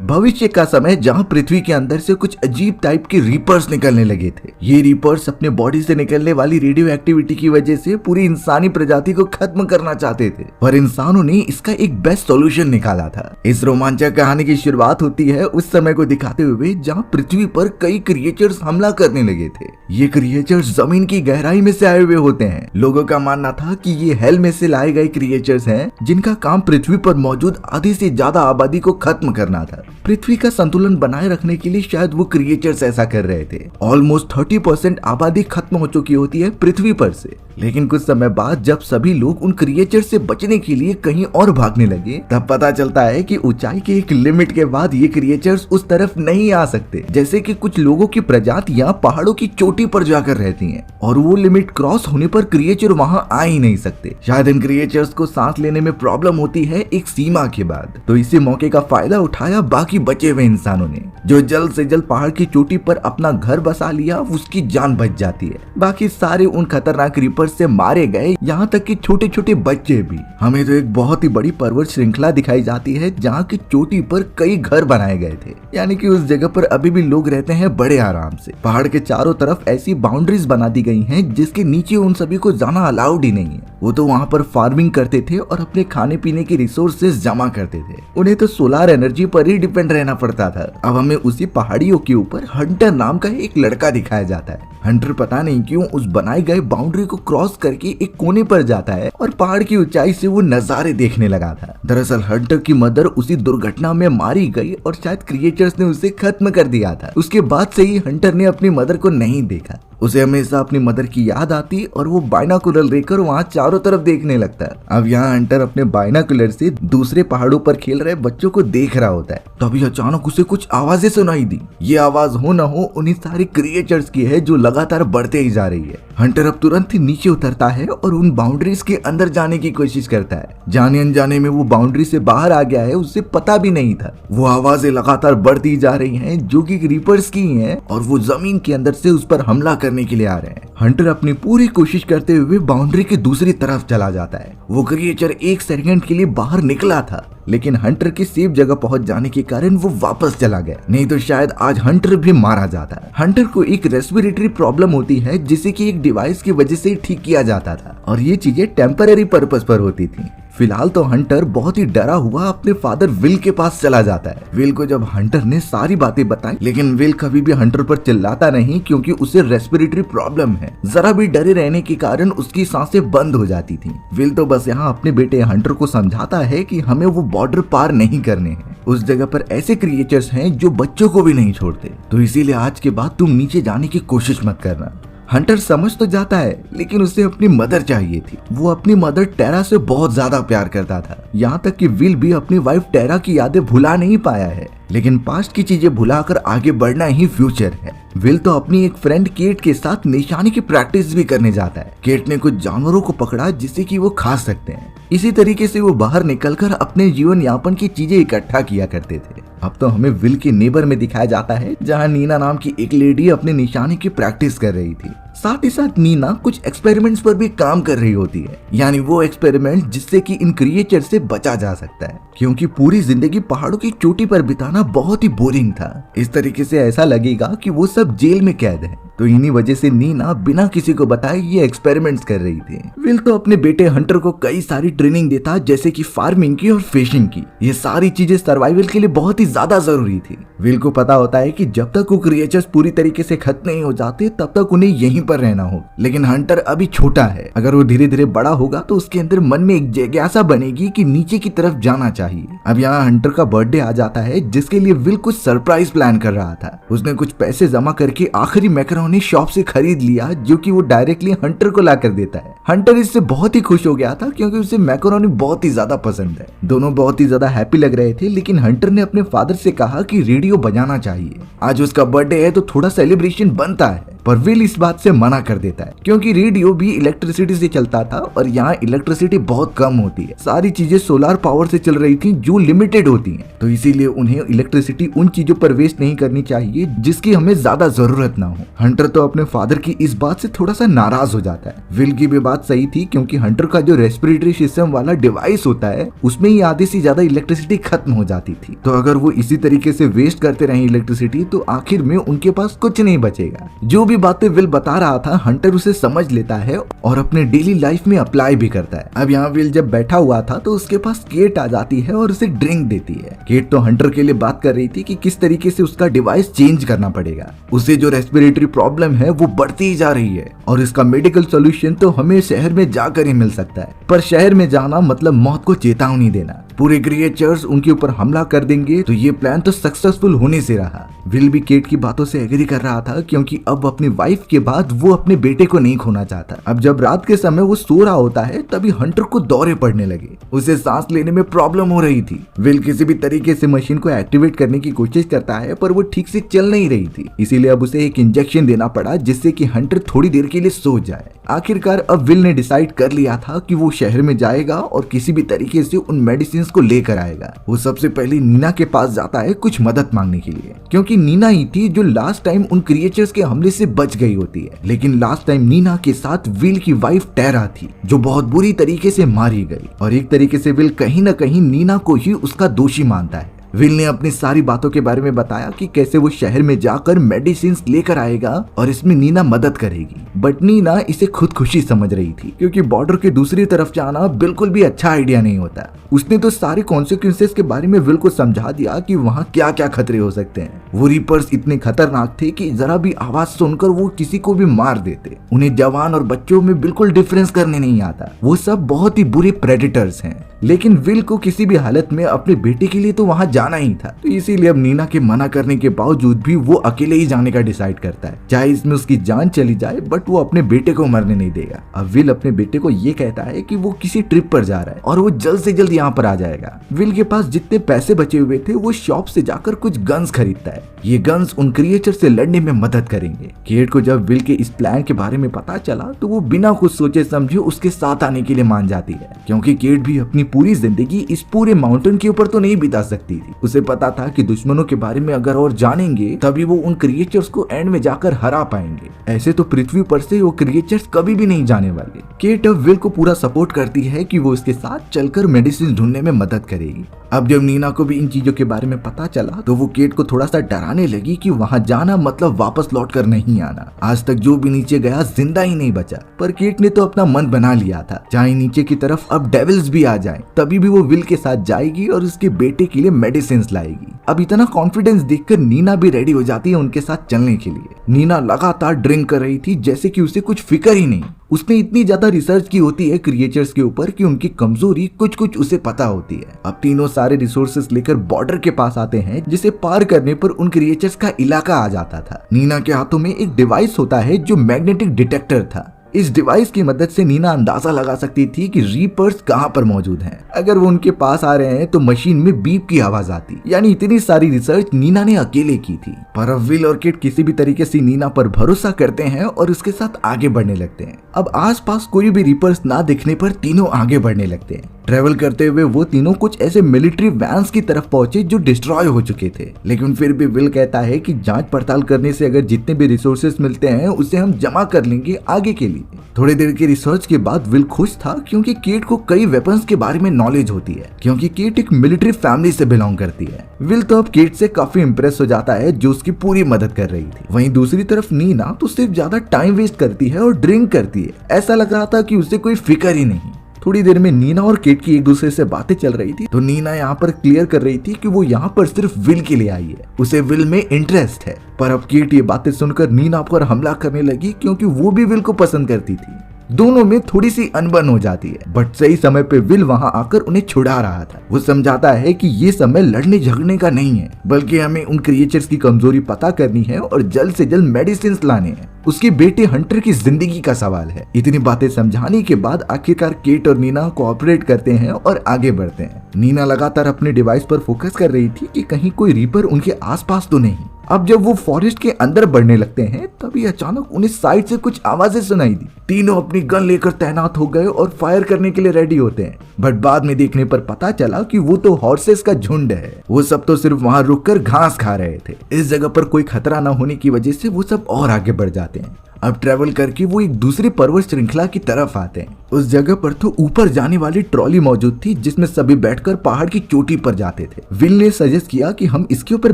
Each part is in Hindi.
भविष्य का समय जहाँ पृथ्वी के अंदर से कुछ अजीब टाइप के रीपर्स निकलने लगे थे। ये रीपर्स अपने बॉडी से निकलने वाली रेडियो एक्टिविटी की वजह से पूरी इंसानी प्रजाति को खत्म करना चाहते थे, पर इंसानों ने इसका एक बेस्ट सॉल्यूशन निकाला था। इस रोमांचक कहानी की शुरुआत होती है उस समय को दिखाते हुए जहाँ पृथ्वी पर कई क्रिएचर्स हमला करने लगे थे। ये क्रिएचर्स जमीन की गहराई में से आए हुए होते हैं। लोगों का मानना था कि ये हेल में से लाए गए क्रिएचर्स हैं जिनका काम पृथ्वी पर मौजूद आधी से ज्यादा आबादी को खत्म करना था। पृथ्वी का संतुलन बनाए रखने के लिए शायद वो क्रिएचर्स ऐसा कर रहे थे। ऑलमोस्ट 30% आबादी खत्म हो चुकी होती है पृथ्वी पर से, लेकिन कुछ समय बाद जब सभी लोग उन क्रिएचर्स से बचने के लिए कहीं और भागने लगे तब पता चलता है कि ऊंचाई के एक लिमिट के बाद ये क्रिएचर्स उस तरफ नहीं आ सकते। जैसे कि कुछ लोगों की प्रजातियां पहाड़ों की चोटी पर जाकर रहती हैं और वो लिमिट क्रॉस होने पर क्रिएचर वहां आ ही नहीं सकते। शायद इन क्रिएचर्स को सांस लेने में प्रॉब्लम होती है एक सीमा के बाद। तो इसी मौके का फायदा उठाया बाकी बचे हुए इंसानों ने, जो जल्द से जल्द पहाड़ की चोटी पर अपना घर बसा लिया। उसकी जान बच जाती है। बाकी सारे उन खतरनाक रीपर से मारे गए, यहाँ तक कि छोटे छोटे बच्चे भी। हमें तो एक बहुत ही बड़ी पर्वत श्रृंखला दिखाई जाती है जहाँ की चोटी पर कई घर बनाए गए थे, यानी कि उस जगह पर अभी भी लोग रहते हैं बड़े आराम से। पहाड़ के चारों तरफ ऐसी बाउंड्रीज बना दी गई हैं जिसके नीचे उन सभी को जाना अलाउड ही नहीं है। वो तो वहाँ पर फार्मिंग करते थे और अपने खाने पीने के रिसोर्सेज जमा करते थे। उन्हें तो सोलर एनर्जी पर ही डिपेंड रहना पड़ता था। अब हमें उसी पहाड़ियों के ऊपर हंटर नाम का एक लड़का दिखाया जाता है। हंटर पता नहीं क्यों उस बनाए गए बाउंड्री को क्रॉस करके एक कोने पर जाता है और पहाड़ की ऊंचाई से वो नजारे देखने लगा था। दरअसल हंटर की मदर उसी दुर्घटना में मारी गई और शायद क्रिएचर्स ने उसे खत्म कर दिया था। उसके बाद से ही हंटर ने अपनी मदर को नहीं देखा। उसे हमेशा अपनी मदर की याद आती और वो बाइनाकुलर लेकर वहाँ चारों तरफ देखने लगता है। अब यहाँ हंटर अपने बाइनाकुलर से दूसरे पहाड़ों पर खेल रहे बच्चों को देख रहा होता है। तभी अचानक उसे कुछ आवाजें सुनाई दी। ये आवाज हो न हो उन्हीं सारे क्रिएचर्स की है जो लगातार बढ़ते ही जा रही है। हंटर अब तुरंत ही नीचे उतरता है और उन बाउंड्रीज के अंदर जाने की कोशिश करता है। जाने अनजाने में वो बाउंड्री से बाहर आ गया है, उसे पता भी नहीं था। वो आवाजें लगातार बढ़ती जा रही हैं जो कि रीपर्स की हैं और वो जमीन के अंदर से उस पर हमला करने के लिए आ रहे हैं। हंटर अपनी पूरी कोशिश करते हुए बाउंड्री की दूसरी तरफ चला जाता है। वो क्रिएचर एक सेकंड के लिए बाहर निकला था, लेकिन हंटर की सेफ जगह पहुंच जाने के कारण वो वापस चला गया, नहीं तो शायद आज हंटर भी मारा जाता। हंटर को एक रेस्पिरेटरी प्रॉब्लम होती है जिसे कि एक डिवाइस की वजह से ठीक किया जाता था और ये चीजें टेम्पररी पर्पस पर होती थी। फिलहाल तो हंटर बहुत ही डरा हुआ अपने फादर विल के पास चला जाता है। विल को जब हंटर ने सारी बातें बताई, लेकिन विल कभी भी हंटर पर चिल्लाता नहीं क्योंकि उसे रेस्पिरेटरी प्रॉब्लम है। जरा भी डरे रहने के कारण उसकी सांसें बंद हो जाती थी। विल तो बस यहाँ अपने बेटे हंटर को समझाता है कि हमें वो बॉर्डर पार नहीं करने हैं। उस जगह पर ऐसे क्रिएचर्स हैं जो बच्चों को भी नहीं छोड़ते, तो इसीलिए आज के बाद तुम नीचे जाने की कोशिश मत करना। हंटर समझ तो जाता है, लेकिन उसे अपनी मदर चाहिए थी। वो अपनी मदर टेरा से बहुत ज्यादा प्यार करता था, यहाँ तक कि विल भी अपनी वाइफ टेरा की यादें भुला नहीं पाया है। लेकिन पास्ट की चीजें भुलाकर आगे बढ़ना ही फ्यूचर है। विल तो अपनी एक फ्रेंड केट के साथ निशाने की प्रैक्टिस भी करने जाता है। केट ने कुछ जानवरों को पकड़ा जिससे कि वो खा सकते हैं। इसी तरीके से वो बाहर निकलकर अपने जीवन यापन की चीजें इकट्ठा किया करते थे। अब तो हमें विल के नेबर में दिखाया जाता है जहाँ नीना नाम की एक लेडी अपने निशाने की प्रैक्टिस कर रही थी। साथ ही साथ नीना कुछ एक्सपेरिमेंट्स पर भी काम कर रही होती है, यानी वो एक्सपेरिमेंट जिससे कि इन क्रिएचर से बचा जा सकता है, क्योंकि पूरी जिंदगी पहाड़ों की चोटी पर बिताना बहुत ही बोरिंग था। इस तरीके से ऐसा लगेगा कि वो सब जेल में कैद है। तो इन्हीं वजह से नीना बिना किसी को बताए ये एक्सपेरिमेंट्स कर रही थी। विल तो अपने बेटे हंटर को कई सारी ट्रेनिंग देता, जैसे कि फार्मिंग की और फिशिंग की। ये सारी चीजें सर्वाइवल के लिए बहुत ही ज्यादा जरूरी थी। विल को पता होता है कि जब तक वो क्रिएचर्स पूरी तरीके से खत्म नहीं हो जाते तब तक उन्हें यहीं पर रहना हो। लेकिन हंटर अभी छोटा है, अगर वो धीरे धीरे बड़ा होगा तो उसके अंदर मन में एक जिज्ञासा बनेगी कि नीचे की तरफ जाना चाहिए। अब यहाँ हंटर का बर्थडे आ जाता है, जिसके लिए विल कुछ सरप्राइज प्लान कर रहा था। उसने कुछ पैसे जमा करके आखिरी मैकरोनी शॉप से खरीद लिया, जो कि वो डायरेक्टली हंटर को ला कर देता है। हंटर इससे बहुत ही खुश हो गया था क्योंकि उसे मैकरोनी बहुत ही ज्यादा पसंद है। दोनों बहुत ही ज्यादा हैप्पी लग रहे थे, लेकिन हंटर ने अपने फादर से कहा कि रेडियो बजाना चाहिए। आज उसका बर्थडे है तो थोड़ा सेलिब्रेशन बनता है। पर विल इस बात से मना कर देता है क्योंकि रेडियो भी इलेक्ट्रिसिटी से चलता था और यहाँ इलेक्ट्रिसिटी बहुत कम होती है। सारी चीजें सोलर पावर से चल रही थी जो लिमिटेड होती हैं, तो इसीलिए उन्हें इलेक्ट्रिसिटी उन चीजों पर वेस्ट नहीं करनी चाहिए जिसकी हमें ज्यादा जरूरत ना हो। हंटर तो अपने फादर की इस बात से थोड़ा सा नाराज हो जाता है। विल की भी बात सही थी क्योंकि हंटर का जो रेस्पिरेटरी सिस्टम वाला डिवाइस होता है उसमें ही आधे से ज्यादा इलेक्ट्रिसिटी खत्म हो जाती थी, तो अगर वो इसी तरीके से वेस्ट करते रहे इलेक्ट्रिसिटी तो आखिर में उनके पास कुछ नहीं बचेगा। जो भी बातें विल बता रहा था हंटर उसे समझ लेता है और अपने डेली लाइफ में अप्लाई भी करता है। अब यहाँ विल जब बैठा हुआ था तो उसके पास केट आ जाती है और उसे ड्रिंक देती है। केट तो हंटर के लिए बात कर रही थी कि किस तरीके से उसका डिवाइस चेंज करना पड़ेगा। उसे जो रेस्पिरेटरी प्रॉब्लम है वो बढ़ती ही जा रही है और इसका मेडिकल सोल्यूशन तो हमें शहर में जाकर ही मिल सकता है, पर शहर में जाना मतलब मौत को चेतावनी देना। पूरे क्रिएचर्स उनके ऊपर हमला कर देंगे तो ये प्लान तो सक्सेसफुल होने से रहा। विल भी केट की बातों से एग्री कर रहा था क्योंकि अब अपनी वाइफ के बाद वो अपने बेटे को नहीं खोना चाहता। अब जब रात के समय वो सो रहा होता है तभी हंटर को दौरे पड़ने लगे। उसे सांस लेने में प्रॉब्लम हो रही थी। विल किसी भी तरीके से मशीन को एक्टिवेट करने की कोशिश करता है पर वो ठीक से चल नहीं रही थी, इसीलिए अब उसे एक इंजेक्शन देना पड़ा जिससे कि हंटर थोड़ी देर के लिए सो जाए। आखिरकार अब विल ने डिसाइड कर लिया था कि वो शहर में जाएगा और किसी भी तरीके से उन मेडिसिन को लेकर आएगा। वो सबसे पहले नीना के पास जाता है कुछ मदद मांगने के लिए, क्योंकि नीना ही थी जो लास्ट टाइम उन क्रिएचर्स के हमले से बच गई होती है। लेकिन लास्ट टाइम नीना के साथ विल की वाइफ टेरा थी जो बहुत बुरी तरीके से मारी गई और एक तरीके से विल कहीं न कहीं नीना को ही उसका दोषी मानता है। विल ने अपनी सारी बातों के बारे में बताया कि कैसे वो शहर में जाकर मेडिसिन लेकर आएगा और इसमें नीना मदद करेगी, बट नीना इसे खुद खुशी समझ रही थी क्योंकि बॉर्डर के दूसरी तरफ जाना बिल्कुल भी अच्छा आइडिया नहीं होता। उसने तो सारे कॉन्सिक्वेंसेस के बारे में विल को समझा दिया कि वहाँ क्या क्या खतरे हो सकते हैं। वो रिपर्स इतने खतरनाक थे कि जरा भी आवाज सुनकर वो किसी को भी मार देते। उन्हें जवान और बच्चों में बिल्कुल डिफरेंस करने नहीं आता। वो सब बहुत ही बुरे प्रेडेटर्स हैं। लेकिन विल को किसी भी हालत में अपने बेटे के लिए तो वहाँ जाना ही था, तो इसीलिए अब नीना के मना करने के बावजूद भी वो अकेले ही जाने का डिसाइड करता है, चाहे इसमें उसकी जान चली जाए, बट वो अपने बेटे को मरने नहीं देगा। अब विल अपने बेटे को ये कहता है कि वो किसी ट्रिप पर जा रहा है और वो जल्द से जल्द यहाँ पर आ जाएगा। विल के पास जितने पैसे बचे हुए थे वो शॉप से जाकर कुछ गन्स खरीदता है। ये गन्स उन क्रिएचर से लड़ने में मदद करेंगे। केट को जब विल के इस प्लान के बारे में पता चला तो वो बिना कुछ सोचे समझे उसके साथ आने के लिए मान जाती है, क्योंकि केट भी अपनी पूरी जिंदगी इस पूरे माउंटेन के ऊपर तो नहीं बिता सकती थी। उसे पता था कि दुश्मनों के बारे में अगर और जानेंगे तभी वो उन क्रिएचर्स को एंड में जाकर हरा पाएंगे। ऐसे तो पृथ्वी पर से वो क्रिएचर्स कभी भी नहीं जाने वाले। केट अब विल को पूरा सपोर्ट करती है कि वो उसके साथ चलकर मेडिसिन ढूंढने में मदद करेगी। अब जब नीना को भी इन चीजों के बारे में पता चला तो वो केट को थोड़ा सा डराने लगी कि वहां जाना मतलब वापस लौट कर नहीं आना। आज तक जो भी नीचे गया जिंदा ही नहीं बचा, पर केट ने तो अपना मन बना लिया था, चाहे नीचे की तरफ अब डेविल्स भी आ जाएं, तभी भी वो विल के साथ जाएगी और उसके बेटे के लिए मेडिसिन लाएगी। अब इतना कॉन्फिडेंस देखकर नीना भी रेडी हो जाती है उनके साथ चलने के लिए। नीना लगातार ड्रिंक कर रही थी जैसे कि उसे कुछ फिक्र ही नहीं। उसने इतनी ज्यादा रिसर्च की होती है क्रिएचर्स के ऊपर कि उनकी कमजोरी कुछ कुछ उसे पता होती है। अब तीनों सारे रिसोर्सेस लेकर बॉर्डर के पास आते हैं, जिसे पार करने पर उन क्रिएचर्स का इलाका आ जाता था। नीना के हाथों में एक डिवाइस होता है जो मैग्नेटिक डिटेक्टर था। इस डिवाइस की मदद से नीना अंदाजा लगा सकती थी कि रीपर्स कहां पर मौजूद हैं। अगर वो उनके पास आ रहे हैं तो मशीन में बीप की आवाज आती। यानी इतनी सारी रिसर्च नीना ने अकेले की थी। पर अब विल और किट किसी भी तरीके से नीना पर भरोसा करते हैं और उसके साथ आगे बढ़ने लगते हैं। अब आसपास कोई भी रीपर्स ना दिखने पर तीनों आगे बढ़ने लगते हैं। ट्रेवल करते हुए वो तीनों कुछ ऐसे मिलिट्री वैन्स की तरफ पहुंचे जो डिस्ट्रॉय हो चुके थे, लेकिन फिर भी विल कहता है कि जांच पड़ताल करने से अगर जितने भी रिसोर्सेस मिलते हैं उसे हम जमा कर लेंगे आगे के लिए। थोड़ी देर की रिसर्च के बाद विल खुश था क्योंकि केट को कई वेपन्स के बारे में नॉलेज होती है, क्योंकि केट एक मिलिट्री फैमिली से बिलोंग करती है। विल तो अब केट से काफी इंप्रेस हो जाता है जो उसकी पूरी मदद कर रही थी। वहीं दूसरी तरफ नीना तो सिर्फ ज्यादा टाइम वेस्ट करती है और ड्रिंक करती है। ऐसा लग रहा था कि उसे कोई फिक्र ही नहीं। थोड़ी देर में नीना और केट की एक दूसरे से बातें चल रही थी, तो नीना यहाँ पर क्लियर कर रही थी कि वो यहाँ पर सिर्फ विल के लिए आई है, उसे विल में इंटरेस्ट है। पर अब केट ये बातें सुनकर नीना पर हमला करने लगी क्योंकि वो भी विल को पसंद करती थी। दोनों में थोड़ी सी अनबन हो जाती है, बट सही समय पे विल वहां आकर उन्हें छुड़ा रहा था। वो समझाता है कि ये समय लड़ने झगड़ने का नहीं है, बल्कि हमें उन क्रिएचर्स की कमजोरी पता करनी है और जल्द से जल्द मेडिसिन लाने हैं। उसके बेटे हंटर की जिंदगी का सवाल है। इतनी बातें समझाने के बाद आखिरकार केट और नीना कोऑपरेट करते हैं और आगे बढ़ते हैं। नीना लगातार अपने डिवाइस पर फोकस कर रही थी कि कहीं कोई रीपर उनके आसपास तो नहीं। अब जब वो फॉरेस्ट के अंदर बढ़ने लगते हैं तभी अचानक उन्हें साइड से कुछ आवाजें सुनाई दी। तीनों अपनी गन लेकर तैनात हो गए और फायर करने के लिए रेडी होते हैं, बट बाद में देखने पर पता चला कि वो तो हॉर्सेस का झुंड है। वो सब तो सिर्फ वहां रुककर घास खा रहे थे। इस जगह पर कोई खतरा न होने की वजह से वो सब और आगे बढ़ जाते हैं। अब ट्रेवल करके वो एक दूसरी पर्वत श्रृंखला की तरफ आते हैं। उस जगह पर तो ऊपर जाने वाली ट्रॉली मौजूद थी जिसमें सभी बैठकर पहाड़ की चोटी पर जाते थे। विल ने सजेस्ट किया कि हम इसके ऊपर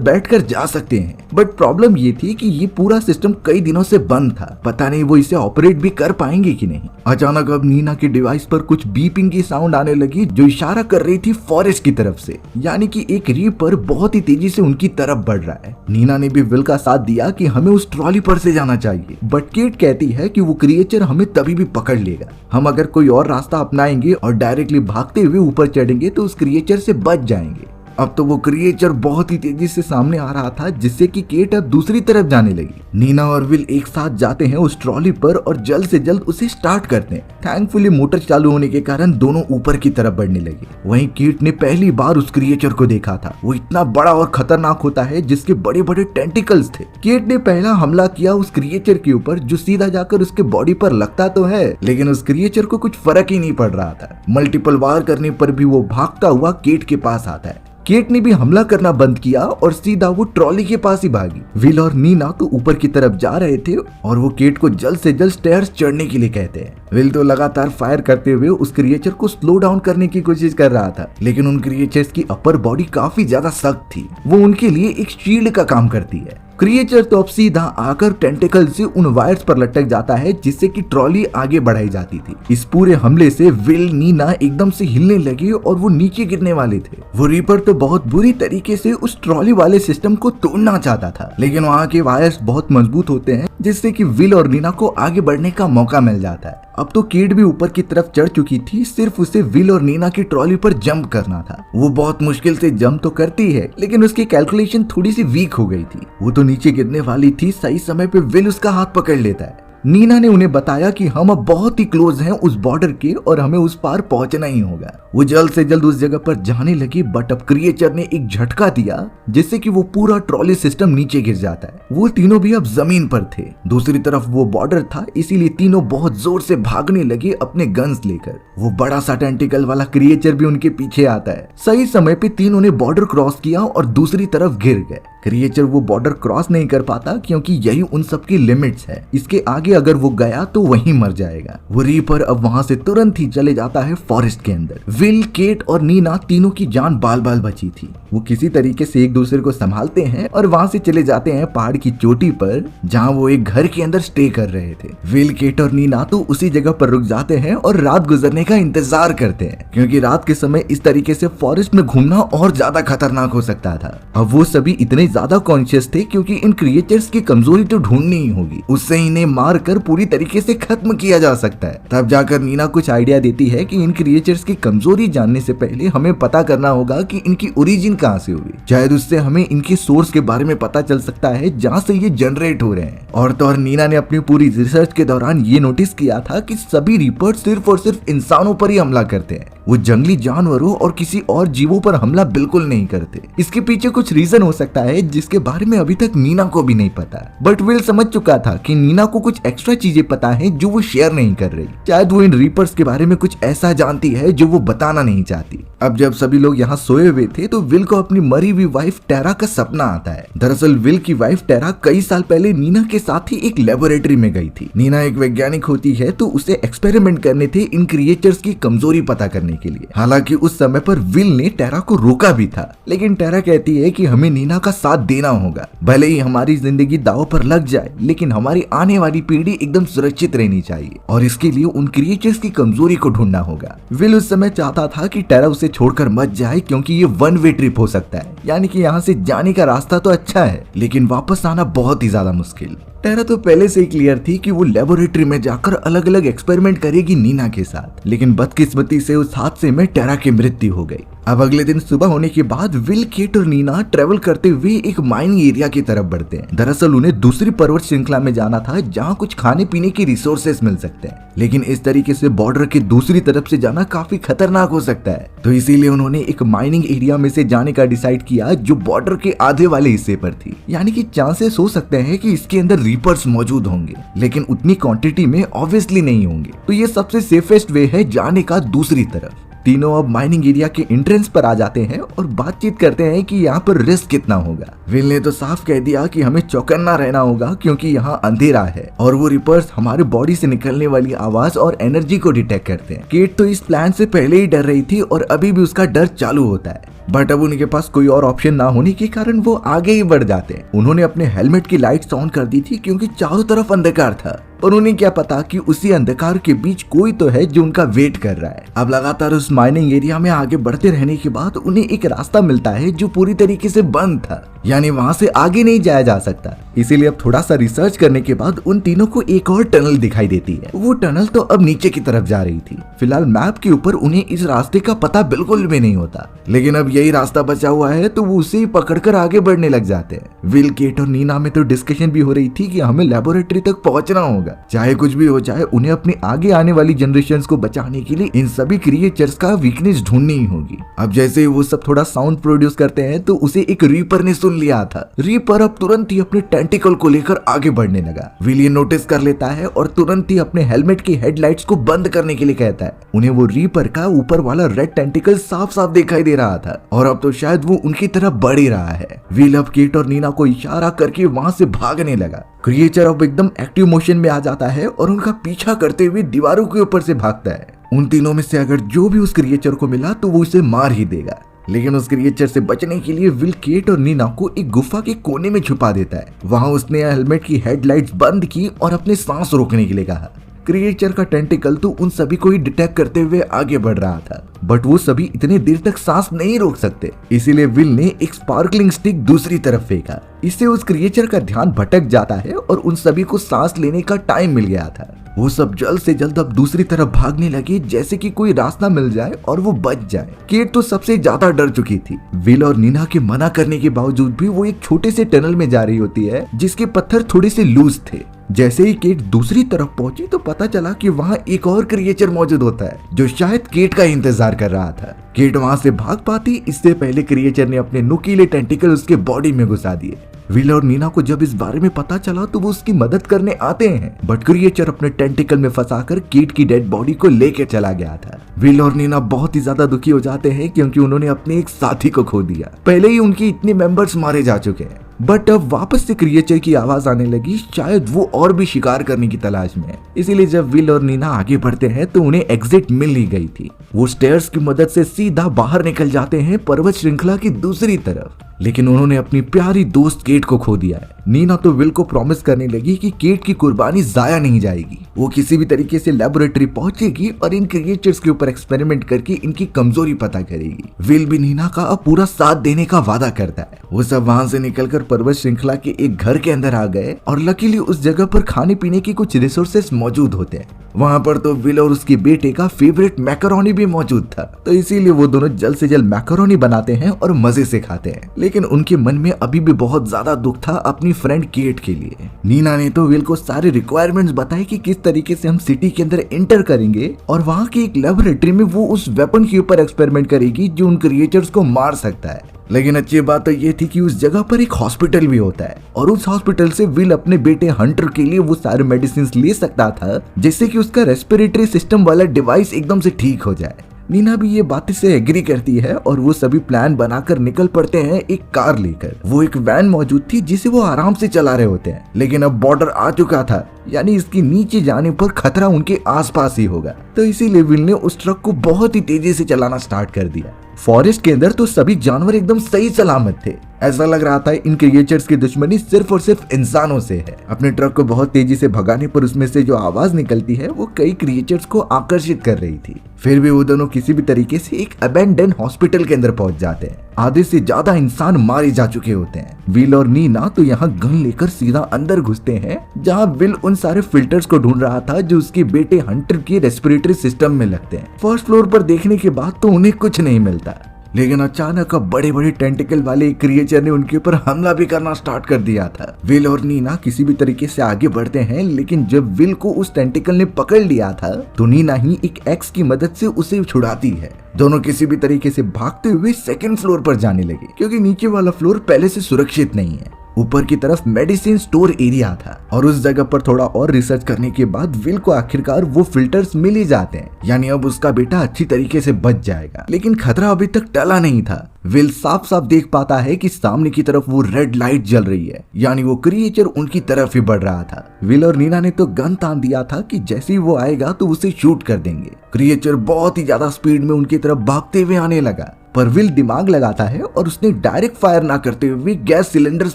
बैठकर जा सकते हैं, बट प्रॉब्लम ये थी कि ये पूरा सिस्टम कई दिनों से बंद था। पता नहीं वो इसे ऑपरेट भी कर पाएंगे कि नहीं। अचानक अब नीना के डिवाइस पर कुछ बीपिंग की साउंड आने लगी जो इशारा कर रही थी फॉरेस्ट की तरफ से, यानी कि एक रीपर बहुत ही तेजी से उनकी तरफ बढ़ रहा है। नीना ने भी विल का साथ दिया कि हमें उस ट्रॉली पर से जाना चाहिए, बट केट कहती है कि वो क्रिएचर हमें तभी भी पकड़ लेगा। हम अगर कोई और रास्ता अपनाएंगे और डायरेक्टली भागते हुए ऊपर चढ़ेंगे तो उस क्रिएचर से बच जाएंगे। अब तो वो क्रिएचर बहुत ही तेजी से सामने आ रहा था जिससे कि केट अब दूसरी तरफ जाने लगी। नीना और विल एक साथ जाते हैं उस ट्रॉली पर और जल्द से जल्द उसे स्टार्ट करते हैं। थैंकफुली मोटर चालू होने के कारण दोनों ऊपर की तरफ बढ़ने लगे। वहीं केट ने पहली बार उस क्रिएचर को देखा था। वो इतना बड़ा और खतरनाक होता है जिसके बड़े बड़े टेंटिकल्स थे। केट ने पहला हमला किया उस क्रिएचर के ऊपर जो सीधा जाकर उसके बॉडी पर लगता तो है, लेकिन उस क्रिएचर को कुछ फर्क ही नहीं पड़ रहा था। मल्टीपल वार करने पर भी वो भागता हुआ केट के पास आता है। केट ने भी हमला करना बंद किया और सीधा वो ट्रॉली के पास ही भागी। विल और नीना तो ऊपर की तरफ जा रहे थे और वो केट को जल्द से जल्द स्टेयर्स चढ़ने के लिए कहते हैं। विल तो लगातार फायर करते हुए उस क्रिएचर को स्लो डाउन करने की कोशिश कर रहा था, लेकिन उन क्रिएचर्स की अपर बॉडी काफी ज्यादा सख्त थी। वो उनके लिए एक शील्ड का काम करती है। क्रिएचर तो अब सीधा आकर टेंटिकल से उन वायर्स पर लटक जाता है जिससे कि ट्रॉली आगे बढ़ाई जाती थी। इस पूरे हमले से विल नीना एकदम से हिलने लगे और वो नीचे गिरने वाले थे। वो रीपर तो बहुत बुरी तरीके से उस ट्रॉली वाले सिस्टम को तोड़ना चाहता था, लेकिन वहाँ के वायर्स बहुत मजबूत होते हैं जिससे कि विल और नीना को आगे बढ़ने का मौका मिल जाता है। अब तो केट भी ऊपर की तरफ चढ़ चुकी थी, सिर्फ उसे विल और नीना की ट्रॉली पर जंप करना था। वो बहुत मुश्किल से जंप तो करती है, लेकिन उसकी कैलकुलेशन थोड़ी सी वीक हो गई थी। वो तो नीचे गिरने वाली थी, सही समय पे विल उसका हाथ पकड़ लेता है। नीना ने उन्हें बताया कि हम अब बहुत ही क्लोज हैं उस बॉर्डर के और हमें उस पार पहुंचना ही होगा। वो जल्द से जल्द उस जगह पर जाने लगी, बट अब क्रिएचर ने एक झटका दिया जिससे कि वो पूरा ट्रॉली सिस्टम नीचे गिर जाता है। वो तीनों भी अब जमीन पर थे। दूसरी तरफ वो बॉर्डर था, इसीलिए तीनों बहुत जोर से भागने लगे अपने गन्स लेकर। वो बड़ा सा टेंटिकल वाला क्रिएचर भी उनके पीछे आता है। सही समय पे तीनों ने बॉर्डर क्रॉस किया और दूसरी तरफ गिर गए। क्रिएचर वो बॉर्डर क्रॉस नहीं कर पाता क्योंकि यही उन सब की लिमिट्स है। इसके आगे अगर वो गया तो वहीं मर जाएगा। वो रीपर अब वहां से तुरंत ही चले जाता है फॉरेस्ट के अंदर। विल, केट और नीना तीनों की जान बाल बाल बची थी। वो किसी तरीके से एक दूसरे को संभालते हैं और वहां से चले जाते हैं पहाड़ की चोटी पर जहां वो एक घर के अंदर स्टे कर रहे थे। विल, केट और नीना तो उसी जगह पर रुक जाते हैं और रात गुजरने का इंतजार करते हैं क्योंकि रात के समय इस तरीके से फॉरेस्ट में घूमना और ज्यादा खतरनाक हो सकता था। अब वो सभी इतने ज्यादा कॉन्शियस थे क्योंकि इन क्रिएचर्स की कमजोरी तो ढूंढनी ही होगी, उससे इन्हें मार कर पूरी तरीके से खत्म किया जा सकता है। तब जाकर नीना कुछ आइडिया देती है कि इन क्रिएचर्स की कमजोरी जानने से पहले हमें पता करना होगा कि इनकी ओरिजिन कहां से हुई। शायद उससे हमें इनके सोर्स के बारे में पता चल सकता है जहां से ये जनरेट हो रहे हैं। और तो और नीना ने अपनी पूरी रिसर्च के दौरान ये नोटिस किया था कि सभी रीपर सिर्फ और सिर्फ इंसानों पर ही हमला करते हैं। वो जंगली जानवरों और किसी और जीवों पर हमला बिल्कुल नहीं करते। इसके पीछे कुछ रीजन हो सकता है जिसके बारे में अभी तक नीना को भी नहीं पता, बट विल समझ चुका था कि नीना को कुछ एक्स्ट्रा चीजें पता है जो वो शेयर नहीं कर रही। शायद वो इन रीपर्स के बारे में कुछ ऐसा जानती है जो वो बताना नहीं चाहती। अब जब सभी लोग यहाँ सोए हुए थे तो विल को अपनी मरी हुई वाइफ टेरा का सपना आता है। दरअसल विल की वाइफ टेरा कई साल पहले नीना के साथ ही एक लेबोरेटरी में गई थी। नीना एक वैज्ञानिक होती है तो उसे एक्सपेरिमेंट करने थे इन क्रिएचर्स की कमजोरी पता करने के लिए। हालांकि उस समय पर विल ने टेरा को रोका भी था, लेकिन टेरा कहती है कि हमें नीना का साथ देना होगा। भले ही हमारी जिंदगी दांव पर लग जाए, लेकिन हमारी आने वाली पीढ़ी एकदम सुरक्षित रहनी चाहिए और इसके लिए उन क्रिएचर्स की कमजोरी को ढूंढना होगा। विल उस समय चाहता था कि टेरा उसे छोड़कर मत जाए क्योंकि ये वन वे ट्रिप हो सकता है, यानी कि यहाँ से जाने का रास्ता तो अच्छा है लेकिन वापस आना बहुत ही ज्यादा मुश्किल। टेरा तो पहले से ही क्लियर थी कि वो लेबोरेटरी में जाकर अलग अलग एक्सपेरिमेंट करेगी नीना के साथ, लेकिन बदकिस्मती से उस हादसे में टेरा की मृत्यु हो गई। अब अगले दिन सुबह होने के बाद विल, केट और नीना ट्रेवल करते हुए एक माइनिंग एरिया की तरफ बढ़ते हैं। दरअसल उन्हें दूसरी पर्वत श्रृंखला में जाना था जहाँ कुछ खाने पीने की रिसोर्सेस मिल सकते हैं, लेकिन इस तरीके से बॉर्डर के दूसरी तरफ से जाना काफी खतरनाक हो सकता है। तो इसीलिए उन्होंने एक माइनिंग एरिया में से जाने का डिसाइड किया जो बॉर्डर के आधे वाले हिस्से पर थी। यानी कि चांसेस हो सकते हैं कि इसके अंदर रीपर्स मौजूद होंगे, लेकिन उतनी क्वांटिटी में ऑब्वियसली नहीं होंगे। तो ये सबसे सेफेस्ट वे है जाने का दूसरी तरफ। तीनों अब माइनिंग एरिया के एंट्रेंस पर आ जाते हैं और बातचीत करते हैं कि यहाँ पर रिस्क कितना होगा। विल ने तो साफ कह दिया कि हमें चौकन्ना रहना होगा क्योंकि यहाँ अंधेरा है और वो रिपर्स हमारे बॉडी से निकलने वाली आवाज और एनर्जी को डिटेक्ट करते हैं। केट तो इस प्लान से पहले ही डर रही थी और अभी भी उसका डर चालू होता है, बट अब उनके पास कोई और ऑप्शन ना होने के कारण वो आगे ही बढ़ जाते हैं। उन्होंने अपने हेलमेट की लाइट्स ऑन कर दी थी क्योंकि चारों तरफ अंधकार था, पर उन्हें क्या पता कि उसी अंधकार के बीच कोई तो है जो उनका वेट कर रहा है। अब लगातार उस माइनिंग एरिया में आगे बढ़ते रहने के बाद उन्हें एक रास्ता मिलता है जो पूरी तरीके से बंद था, यानी वहां से आगे नहीं जाया जा सकता। इसीलिए अब थोड़ा सा रिसर्च करने के बाद उन तीनों को एक और टनल दिखाई देती है। वो टनल तो अब नीचे की तरफ जा रही थी। फिलहाल मैप के ऊपर उन्हें इस रास्ते का पता बिल्कुल भी नहीं होता, लेकिन अब यही रास्ता बचा हुआ है तो वो उसे ही पकड़कर आगे बढ़ने लग जाते हैं। विल, केट और नीना में तो डिस्कशन भी हो रही थी कि हमें लेबोरेटरी तक पहुंचना होगा। चाहे कुछ भी हो जाए, उन्हें अपने आगे आने वाली जनरेशंस को बचाने के लिए इन सभी क्रिएचर्स का वीकनेस ढूंढनी ही होगी। अब जैसे ही वो सब थोड़ा साउंड प्रोड्यूस करते हैं तो उसे एक रीपर ने सुन लिया था। रीपर अब तुरंत ही अपने टेंटिकल को लेकर आगे बढ़ने लगा। विल ये नोटिस कर लेता है और तुरंत ही अपने हेलमेट की हेडलाइट्स को बंद करने के लिए कहता है। उन्हें वो रीपर का ऊपर वाला रेड टेंटिकल साफ साफ दिखाई दे रहा था और अब तो शायद वो उनकी तरफ बढ़ ही रहा है। विल अब केट और नीना को इशारा करके वहां से भागने लगा। क्रिएचर अब एकदम एक्टिव मोशन में आ जाता है और उनका पीछा करते हुए दीवारों के ऊपर से भागता है। उन तीनों में से अगर जो भी उस क्रिएचर को मिला तो वो उसे मार ही देगा, लेकिन उस क्रिएचर से बचने के लिए विल, केट और नीना को एक गुफा के कोने में छुपा देता है। वहां उसने हेलमेट की हेडलाइट्स बंद की और अपने सांस रोकने के लिए कहा। क्रिएचर का टेंटिकल तो उन सभी को ही डिटेक्ट करते हुए आगे बढ़ रहा था, बट वो सभी इतने देर तक सांस नहीं रोक सकते। इसीलिए विल ने एक स्पार्कलिंग स्टिक दूसरी तरफ फेंका। इससे उस क्रिएचर का ध्यान भटक जाता है और उन सभी को सांस लेने का टाइम मिल गया था। वो सब जल्द से जल्द अब दूसरी तरफ भागने लगे जैसे कि कोई रास्ता मिल जाए और वो बच जाए। केट तो सबसे ज्यादा डर चुकी थी। विल और नीना के मना करने के बावजूद भी वो एक छोटे से टनल में जा रही होती है जिसके पत्थर थोड़े से लूज थे। जैसे ही केट दूसरी तरफ पहुंची तो पता चला कि वहां एक और क्रिएचर मौजूद होता है जो शायद केट का इंतजार कर रहा था। केट वहां से भाग पाती इससे पहले क्रिएचर ने अपने नुकीले टेंटिकल उसके बॉडी में घुसा दिए। विल और नीना को जब इस बारे में पता चला तो वो उसकी मदद करने आते हैं, बट क्रिएचर अपने टेंटिकल में फंसाकर केट की डेड बॉडी को लेकर चला गया था। विल और नीना बहुत ही ज्यादा दुखी हो जाते हैं क्योंकि उन्होंने अपने एक साथी को खो दिया। पहले ही उनके इतने मेंबर्स मारे जा चुके हैं, बट अब वापस से क्रिएचर की आवाज आने लगी। शायद वो और भी शिकार करने की तलाश में है। इसीलिए जब विल और नीना आगे बढ़ते हैं तो उन्हें एग्जिट मिल ही गई थी। वो स्टेयर्स की मदद से सीधा बाहर निकल जाते हैं पर्वत श्रृंखला की दूसरी तरफ, लेकिन उन्होंने अपनी प्यारी दोस्त केट को खो दिया है। नीना तो विल को प्रॉमिस करने लगी कि केट की कुर्बानी जाया नहीं जाएगी। वो किसी भी तरीके से लेबोरेटरी पहुंचेगी और इन क्रिएचर्स के ऊपर एक्सपेरिमेंट करके इनकी कमजोरी पता करेगी। विल भी नीना का अब पूरा साथ देने का वादा करता है। वो सब वहां से निकलकर पर्वत श्रृंखला के एक घर के अंदर आ गए और लकीली उस जगह पर खाने पीने की कुछ रिसोर्सेस मौजूद होते हैं। वहां पर तो विल और उसके बेटे का फेवरेट मैकरोनी भी मौजूद था, तो इसीलिए वो दोनों जल्द से जल्द मैकरोनी बनाते हैं और मजे से खाते हैं। लेकिन उनके मन में अभी भी बहुत ज्यादा दुख था अपनी फ्रेंड केट के लिए। नीना ने तो विल को सारे रिक्वायरमेंट्स बताए कि किस तरीके से हम सिटी के अंदर एंटर करेंगे और वहां की एक लेबोरेटरी में वो उस वेपन के ऊपर एक्सपेरिमेंट करेगी जो उन क्रिएचर्स को मार सकता है। लेकिन अच्छी बात तो ये थी कि उस जगह पर एक हॉस्पिटल भी होता है और उस हॉस्पिटल से विल अपने बेटे हंटर के लिए वो सारे मेडिसिन ले सकता था जिससे कि उसका रेस्पिरेटरी सिस्टम वाला डिवाइस एकदम से ठीक हो जाए। नीना भी ये बातें से एग्री करती है और वो सभी प्लान बनाकर निकल पड़ते हैं एक कार लेकर। वो एक वैन मौजूद थी जिसे वो आराम से चला रहे होते हैं, लेकिन अब बॉर्डर आ चुका था, यानी इसके नीचे जाने पर खतरा उनके आसपास ही होगा। तो इसीलिए विल ने उस ट्रक को बहुत ही तेजी से चलाना स्टार्ट कर दिया। फॉरेस्ट के अंदर तो सभी जानवर एकदम सही सलामत थे। ऐसा लग रहा था इन क्रिएचर्स की दुश्मनी सिर्फ और सिर्फ इंसानों से है। अपने ट्रक को बहुत तेजी से भगाने पर उसमें से जो आवाज निकलती है वो कई क्रिएचर्स को आकर्षित कर रही थी। फिर भी वो दोनों किसी भी तरीके से एक अबैंडन हॉस्पिटल के अंदर पहुंच जाते हैं। आधे से ज्यादा इंसान मारे जा चुके होते हैं। विल और नीना तो यहाँ गन लेकर सीधा अंदर घुसते हैं, जहाँ विल उन सारे फिल्टर्स को ढूंढ रहा था जो उसके बेटे हंटर के रेस्पिरेटरी सिस्टम में लगते हैं। फर्स्ट फ्लोर पर देखने के बाद तो उन्हें कुछ नहीं मिलता। लेकिन अचानक अब बड़े बड़े टेंटिकल वाले क्रिएचर ने उनके ऊपर हमला भी करना स्टार्ट कर दिया था। विल और नीना किसी भी तरीके से आगे बढ़ते हैं, लेकिन जब विल को उस टेंटिकल ने पकड़ लिया था तो नीना ही एक एक्स की मदद से उसे छुड़ाती है। दोनों किसी भी तरीके से भागते हुए सेकंड फ्लोर पर जाने लगे, क्योंकि नीचे वाला फ्लोर पहले से सुरक्षित नहीं है। ऊपर की तरफ मेडिसिन स्टोर एरिया था और उस जगह पर थोड़ा और रिसर्च करने के बाद विल को आखिरकार वो फिल्टर्स मिल ही जाते हैं, यानी अब उसका बेटा अच्छी तरीके से बच जाएगा। लेकिन खतरा अभी तक टला नहीं था। विल साफ साफ देख पाता है कि सामने की तरफ वो रेड लाइट जल रही है, यानी वो क्रिएचर उनकी तरफ ही बढ़ रहा था। विल और नीना ने तो गन तान दिया था कि जैसे ही वो आएगा तो उसे शूट कर देंगे। क्रिएचर बहुत ही ज्यादा स्पीड में उनकी तरफ भागते हुए आने लगा, पर विल दिमाग लगाता है और उसने डायरेक्ट फायर ना करते हुए गैस सिलेंडर्स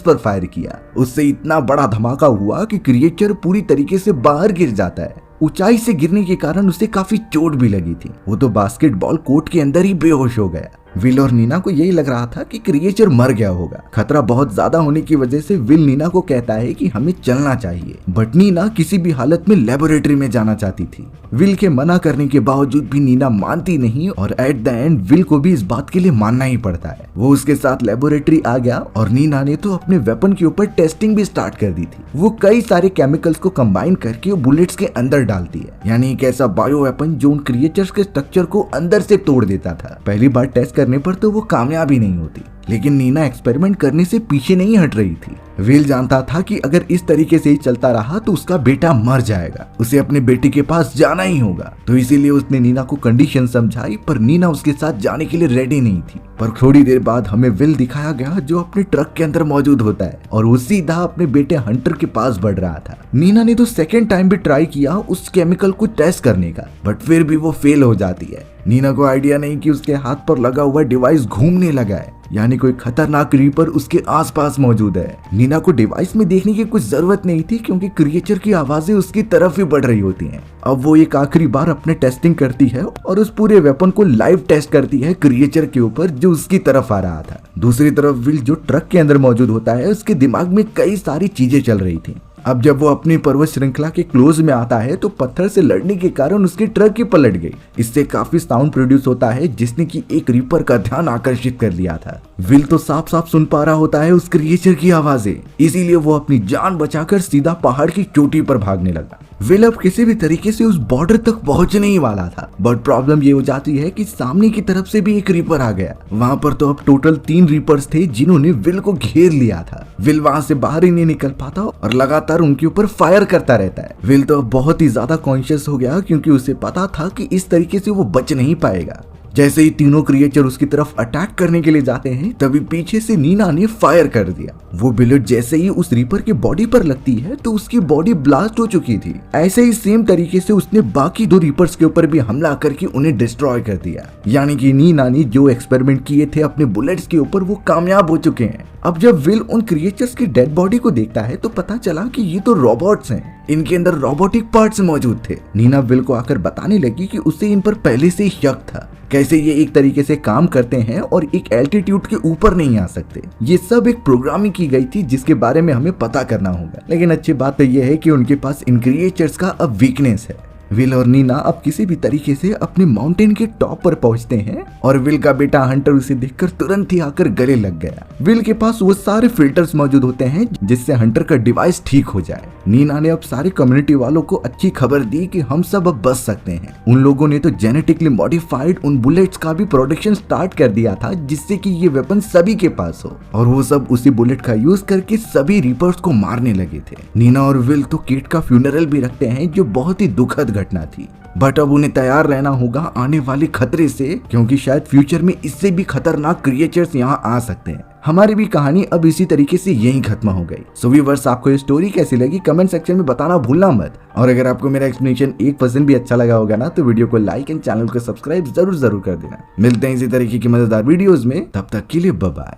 पर फायर किया। उससे इतना बड़ा धमाका हुआ कि क्रिएचर पूरी तरीके से बाहर गिर जाता है। ऊंचाई से गिरने के कारण उसे काफी चोट भी लगी थी। वो तो बास्केटबॉल कोर्ट के अंदर ही बेहोश हो गया। विल और नीना को यही लग रहा था कि क्रिएचर मर गया होगा। खतरा बहुत ज्यादा होने की वजह से विल नीना को कहता है कि हमें चलना चाहिए, बट नीना किसी भी हालत में लेबोरेटरी में जाना चाहती थी। विल के मना करने के बावजूद भी नीना मानती नहीं और एट द एंड विल को भी इस बात के लिए मानना ही पड़ता है। वो उसके साथ लेबोरेटरी आ गया और नीना ने तो अपने वेपन के ऊपर टेस्टिंग भी स्टार्ट कर दी थी। वो कई सारे केमिकल्स को कंबाइन करके बुलेट्स के अंदर डालती है, यानी एक ऐसा बायो वेपन जो उन क्रिएचर्स के स्ट्रक्चर को अंदर से तोड़ देता था। पहली बार टेस्ट करने पर तो वो कामयाब ही नहीं होती, लेकिन नीना एक्सपेरिमेंट करने से पीछे नहीं हट रही थी। विल जानता था कि अगर इस तरीके से ही चलता रहा तो उसका बेटा मर जाएगा, उसे अपने बेटे के पास जाना ही होगा। तो इसीलिए उसने नीना को कंडीशन समझाई, पर नीना उसके साथ जाने के लिए रेडी नहीं थी। पर थोड़ी देर बाद हमें विल दिखाया गया जो अपने ट्रक के अंदर मौजूद होता है और वो सीधा अपने बेटे हंटर के पास बढ़ रहा था। नीना ने तो सेकेंड टाइम भी ट्राई किया उस केमिकल को टेस्ट करने का, बट फिर भी वो फेल हो जाती है। नीना को आइडिया नहीं कि उसके हाथ पर लगा हुआ डिवाइस घूमने लगा है, यानी कोई खतरनाक रीपर उसके आसपास मौजूद है। नीना को डिवाइस में देखने की कुछ जरूरत नहीं थी, क्योंकि क्रिएचर की आवाजें उसकी तरफ ही बढ़ रही होती हैं। अब वो एक आखिरी बार अपने टेस्टिंग करती है और उस पूरे वेपन को लाइव टेस्ट करती है क्रिएचर के ऊपर जो उसकी तरफ आ रहा था। दूसरी तरफ विल जो ट्रक के अंदर मौजूद होता है, उसके दिमाग में कई सारी चीजें चल रही थी। अब जब वो अपनी पर्वत श्रृंखला के क्लोज में आता है तो पत्थर से लड़ने के कारण उसकी ट्रक ही पलट गई। इससे काफी साउंड प्रोड्यूस होता है जिसने कि एक रीपर का ध्यान आकर्षित कर लिया था। विल तो साफ साफ सुन पा रहा होता है उस क्रिएचर की आवाजें, इसीलिए वो अपनी जान बचाकर सीधा पहाड़ की चोटी पर भागने लगा। विल अब किसी भी तरीके से उस बॉर्डर तक पहुंचने ही वाला था, बट प्रॉब्लम ये हो जाती है कि सामने की तरफ से भी एक रीपर आ गया। वहां पर तो अब टोटल 3 रीपर्स थे जिन्होंने विल को घेर लिया था। विल वहां से बाहर ही नहीं निकल पाता और लगातार उनके ऊपर फायर करता रहता है। विल तो अब बहुत ही ज्यादा कॉन्शियस हो गया, क्योंकि उसे पता था कि इस तरीके से वो बच नहीं पाएगा। जैसे ही तीनों क्रिएचर उसकी तरफ अटैक करने के लिए जाते हैं, तभी पीछे से नीना ने फायर कर दिया। वो बुलेट जैसे ही उस रीपर की बॉडी पर लगती है तो उसकी बॉडी ब्लास्ट हो चुकी थी। ऐसे ही सेम तरीके से उसने बाकी 2 रीपर्स के ऊपर भी हमला करके उन्हें डिस्ट्रॉय कर दिया। यानी कि नीना ने जो एक्सपेरिमेंट किए थे अपने बुलेट्स के ऊपर वो कामयाब हो चुके हैं। अब जब विल उन क्रिएचर्स की डेड बॉडी को देखता है तो पता चला कि ये तो रोबोट्स हैं। इनके अंदर रोबोटिक पार्ट्स मौजूद थे। नीना विल को आकर बताने लगी कि उसे इन पर पहले से ही शक था, कैसे ये एक तरीके से काम करते हैं और एक एल्टीट्यूड के ऊपर नहीं आ सकते। ये सब एक प्रोग्रामिंग की गई थी जिसके बारे में हमें पता करना होगा। लेकिन अच्छी बात तो ये है कि उनके पास इन क्रिएचर्स का अब वीकनेस है। विल और नीना अब किसी भी तरीके से अपने माउंटेन के टॉप पर पहुंचते हैं और विल का बेटा हंटर उसे देखकर तुरंत ही आकर गले लग गया। विल के पास वो सारे फिल्टर्स मौजूद होते हैं जिससे हंटर का डिवाइस ठीक हो जाए। नीना ने अब सारी कम्युनिटी वालों को अच्छी खबर दी कि हम सब अब बच सकते हैं। उन लोगों ने तो जेनेटिकली मॉडिफाइड उन बुलेट्स का भी प्रोडक्शन स्टार्ट कर दिया था जिससे कि ये वेपन सभी के पास हो, और वो सब उसी बुलेट का यूज करके सभी रीपर्स को मारने लगे थे। नीना और विल तो केट का फ्यूनरल भी रखते हैं जो बहुत ही दुखद घटना थी, बट अब उन्हें तैयार रहना होगा आने वाले खतरे से, क्योंकि शायद फ्यूचर में इससे भी खतरनाक क्रिएचर्स यहाँ आ सकते हैं। हमारी भी कहानी अब इसी तरीके से यहीं खत्म हो गई। सो व्यूअर्स, आपको ये स्टोरी कैसी लगी कमेंट सेक्शन में बताना भूलना मत। और अगर आपको मेरा एक्सप्लेनेशन 1% भी अच्छा लगा होगा ना, तो वीडियो को लाइक एंड चैनल को सब्सक्राइब जरूर कर देना। मिलते हैं इसी तरीके की मजेदार वीडियोस में, तब तक के लिए बाय बाय।